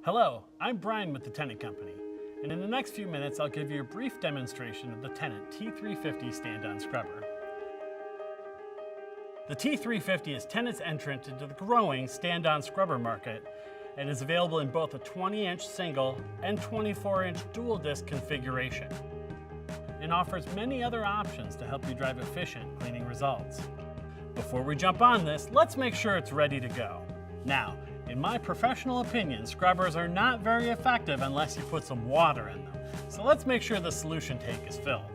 Hello, I'm Brian with the Tennant Company, and in the next few minutes I'll give you a brief demonstration of the Tennant T350 Stand-On Scrubber. The T350 is Tennant's entrant into the growing stand-on scrubber market and is available in both a 20-inch single and 24-inch dual disc configuration, and offers many other options to help you drive efficient cleaning results. Before we jump on this, let's make sure it's ready to go. Now, in my professional opinion, scrubbers are not very effective unless you put some water in them. So let's make sure the solution tank is filled.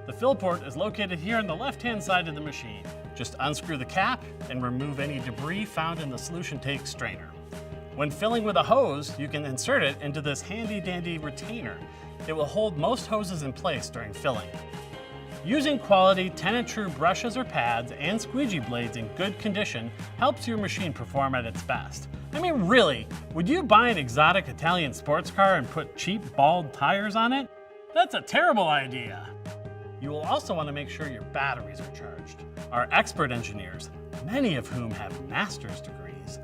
The fill port is located here on the left-hand side of the machine. Just unscrew the cap and remove any debris found in the solution tank strainer. When filling with a hose, you can insert it into this handy-dandy retainer. It will hold most hoses in place during filling. Using quality Tennant True brushes or pads and squeegee blades in good condition helps your machine perform at its best. I mean, really, would you buy an exotic Italian sports car and put cheap, bald tires on it? That's a terrible idea. You will also want to make sure your batteries are charged. Our expert engineers, many of whom have master's degrees,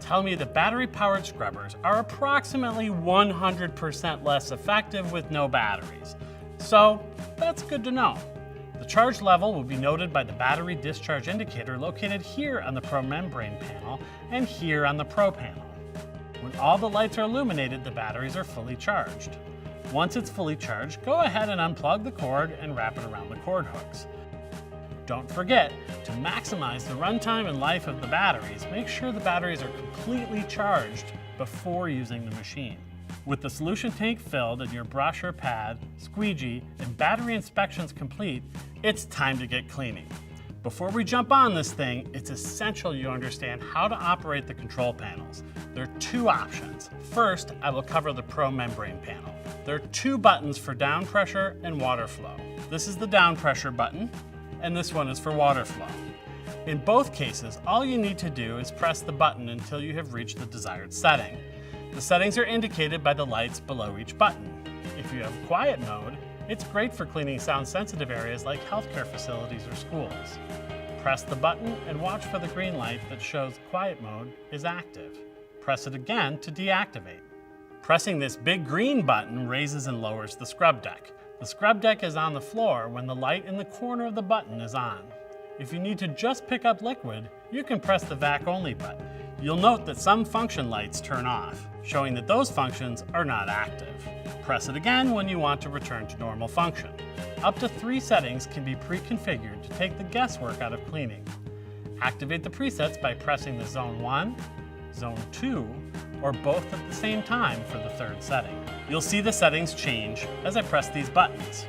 tell me that battery-powered scrubbers are approximately 100% less effective with no batteries. So, that's good to know. The charge level will be noted by the battery discharge indicator located here on the Pro membrane panel and here on the Pro panel. When all the lights are illuminated, the batteries are fully charged. Once it's fully charged, go ahead and unplug the cord and wrap it around the cord hooks. Don't forget to maximize the runtime and life of the batteries. Make sure the batteries are completely charged before using the machine. With the solution tank filled and your brush or pad, squeegee, and battery inspections complete, it's time to get cleaning. Before we jump on this thing, it's essential you understand how to operate the control panels. There are two options. First, I will cover the Pro membrane panel. There are two buttons for down pressure and water flow. This is the down pressure button, and this one is for water flow. In both cases, all you need to do is press the button until you have reached the desired setting. The settings are indicated by the lights below each button. If you have quiet mode, it's great for cleaning sound-sensitive areas like healthcare facilities or schools. Press the button and watch for the green light that shows quiet mode is active. Press it again to deactivate. Pressing this big green button raises and lowers the scrub deck. The scrub deck is on the floor when the light in the corner of the button is on. If you need to just pick up liquid, you can press the vac only button. You'll note that some function lights turn off, showing that those functions are not active. Press it again when you want to return to normal function. Up to 3 settings can be pre-configured to take the guesswork out of cleaning. Activate the presets by pressing the Zone 1, Zone 2, or both at the same time for the 3rd setting. You'll see the settings change as I press these buttons.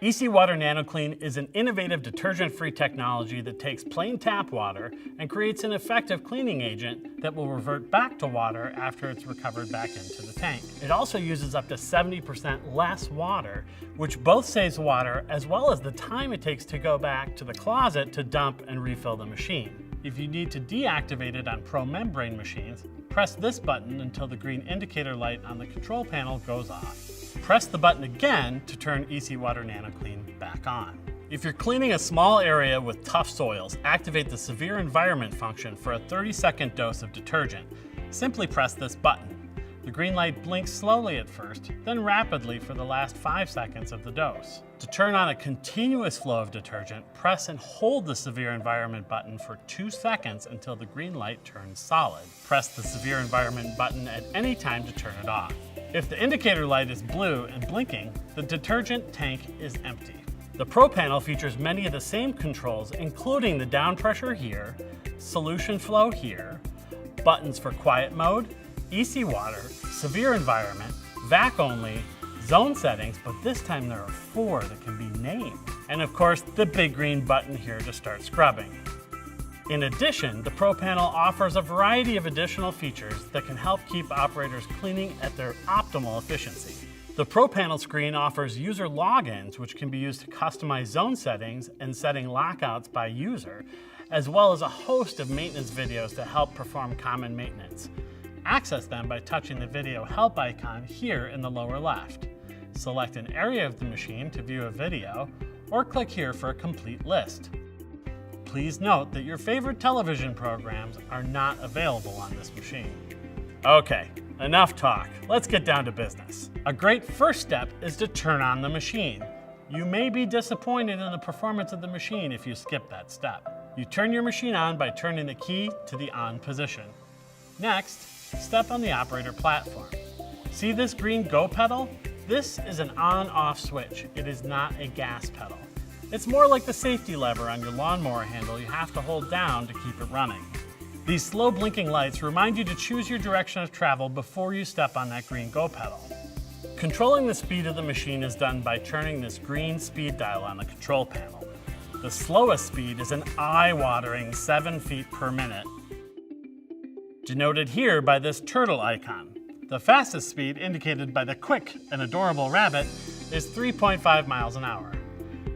EC Water NanoClean is an innovative detergent-free technology that takes plain tap water and creates an effective cleaning agent that will revert back to water after it's recovered back into the tank. It also uses up to 70% less water, which both saves water as well as the time it takes to go back to the closet to dump and refill the machine. If you need to deactivate it on Pro membrane machines, press this button until the green indicator light on the control panel goes off. Press the button again to turn EC Water NanoClean back on. If you're cleaning a small area with tough soils, activate the Severe Environment function for a 30-second dose of detergent. Simply press this button. The green light blinks slowly at first, then rapidly for the last 5 seconds of the dose. To turn on a continuous flow of detergent, press and hold the Severe Environment button for 2 seconds until the green light turns solid. Press the Severe Environment button at any time to turn it off. If the indicator light is blue and blinking, the detergent tank is empty. The Pro panel features many of the same controls, including the down pressure here, solution flow here, buttons for quiet mode, EC Water, Severe Environment, vac only, zone settings, but this time there are 4 that can be named. And of course, the big green button here to start scrubbing. In addition, the Pro panel offers a variety of additional features that can help keep operators cleaning at their optimal efficiency. The Pro panel screen offers user logins, which can be used to customize zone settings and setting lockouts by user, as well as a host of maintenance videos to help perform common maintenance. Access them by touching the video help icon here in the lower left. Select an area of the machine to view a video, or click here for a complete list. Please note that your favorite television programs are not available on this machine. Okay, Enough talk, let's get down to business. A great first step is to turn on the machine. You may be disappointed in the performance of the machine if you skip that step. You turn your machine on by turning the key to the on position. Next, step on the operator platform. See this green go pedal? This is an on-off switch. It is not a gas pedal. It's more like the safety lever on your lawnmower handle you have to hold down to keep it running. These slow blinking lights remind you to choose your direction of travel before you step on that green go pedal. Controlling the speed of the machine is done by turning this green speed dial on the control panel. The slowest speed is an eye-watering 7 feet per minute, denoted here by this turtle icon. The fastest speed, indicated by the quick and adorable rabbit, is 3.5 miles an hour.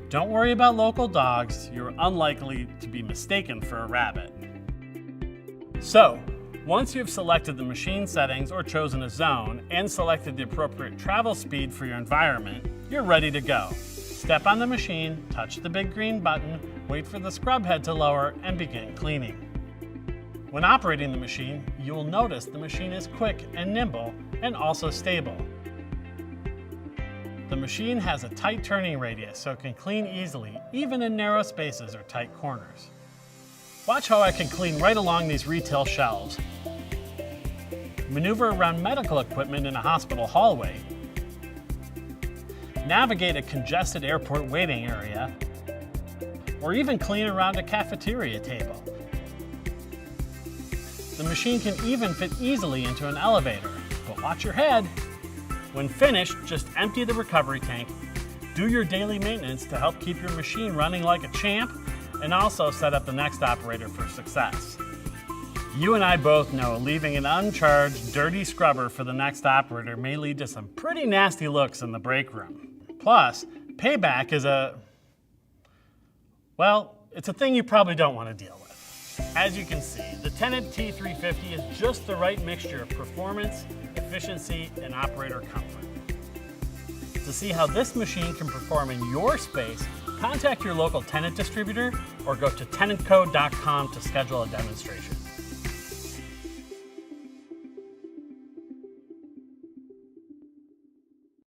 Don't worry about local dogs, you're unlikely to be mistaken for a rabbit. So, once you've selected the machine settings or chosen a zone and selected the appropriate travel speed for your environment, you're ready to go. Step on the machine, touch the big green button, wait for the scrub head to lower, and begin cleaning. When operating the machine, you will notice the machine is quick and nimble and also stable. The machine has a tight turning radius so it can clean easily, even in narrow spaces or tight corners. Watch how I can clean right along these retail shelves, maneuver around medical equipment in a hospital hallway, navigate a congested airport waiting area, or even clean around a cafeteria table. The machine can even fit easily into an elevator, but watch your head. When finished, just empty the recovery tank, do your daily maintenance to help keep your machine running like a champ, and also set up the next operator for success. You and I both know leaving an uncharged, dirty scrubber for the next operator may lead to some pretty nasty looks in the break room. Plus, payback is it's a thing you probably don't want to deal with. As you can see, the Tennant T350 is just the right mixture of performance, efficiency, and operator comfort. To see how this machine can perform in your space, contact your local Tennant distributor or go to tennantco.com to schedule a demonstration.